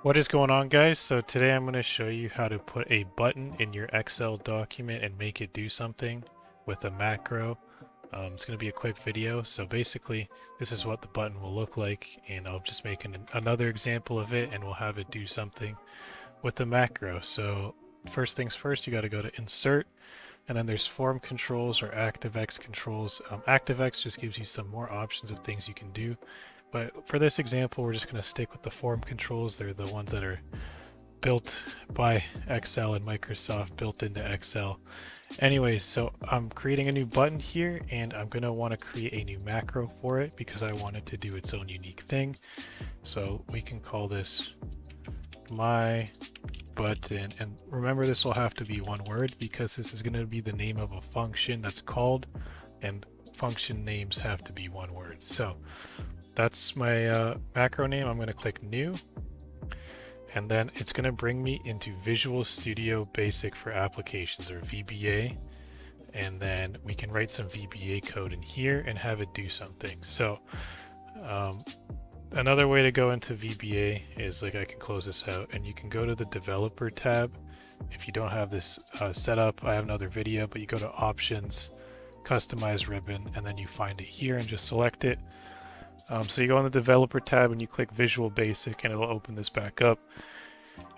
What is going on, guys? So today I'm going to show you how to put a button in your Excel document and make it do something with a macro. It's going to be a quick video. So basically this is what the button will look like, and I'll just make another example of it and we'll have it do something with the macro. So first things first, you got to go to Insert, and then there's Form Controls or ActiveX Controls. ActiveX just gives you some more options of things you can do. But for this example, we're just going to stick with the form controls. They're the ones that are built by Excel and Microsoft, built into Excel. Anyways, so I'm creating a new button here, and I'm going to want to create a new macro for it because I want it to do its own unique thing. So we can call this my button. And remember, this will have to be one word because this is going to be the name of a function that's called, and function names have to be one word. So that's my macro name. I'm going to click New, and then it's going to bring me into Visual Studio Basic for Applications, or VBA, and then we can write some VBA code in here and have it do something. So another way to go into VBA is, like, I can close this out and you can go to the Developer tab. If you don't have this set up, I have another video, but you go to Options, Customize Ribbon, and then you find it here and just select it. So you go on the Developer tab and you click Visual Basic and it'll open this back up.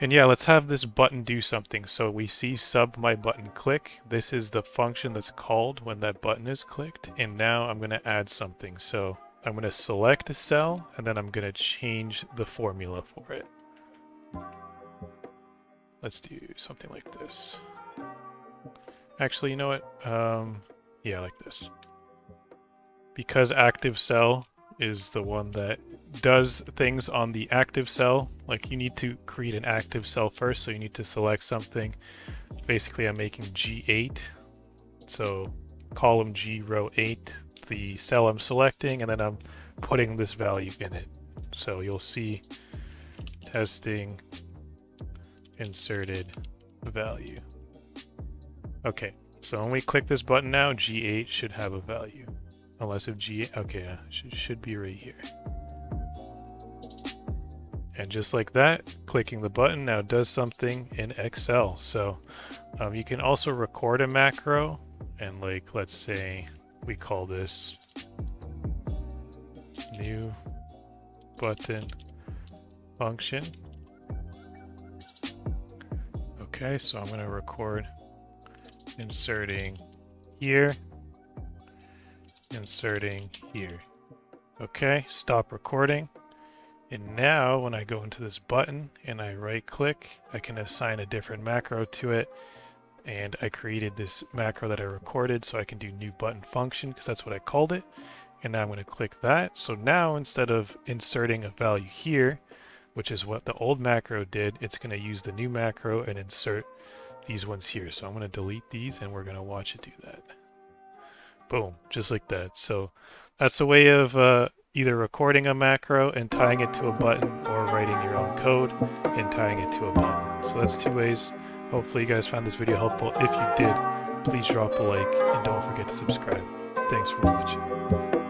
And yeah, let's have this button do something. So we see sub my button click. This is the function that's called when that button is clicked. And now I'm going to add something. So I'm going to select a cell and then I'm going to change the formula for it. Let's do something like this. Actually, you know what? Yeah, like this. Because active cell is the one that does things on the active cell. Like, you need to create an active cell first, so you need to select something. Basically, I'm making G8, so column G, row 8, the cell I'm selecting, and then I'm putting this value in it. So you'll see testing inserted value. Okay, so when we click this button now, G8 should have a value. Unless if G, okay, should be right here. And just like that, clicking the button now does something in Excel. So you can also record a macro, and, like, let's say we call this new button function. Okay, so I'm going to record inserting here, inserting here. Okay, stop recording. And now when I go into this button and I right click, I can assign a different macro to it. And I created this macro that I recorded, so I can do new button function because that's what I called it. And now I'm going to click that. So now instead of inserting a value here, which is what the old macro did, it's going to use the new macro and insert these ones here. So I'm going to delete these and we're going to watch it do that. Boom, just like that. So that's a way of either recording a macro and tying it to a button, or writing your own code and tying it to a button. So that's two ways. Hopefully you guys found this video helpful. If you did, please drop a like and don't forget to subscribe. Thanks for watching.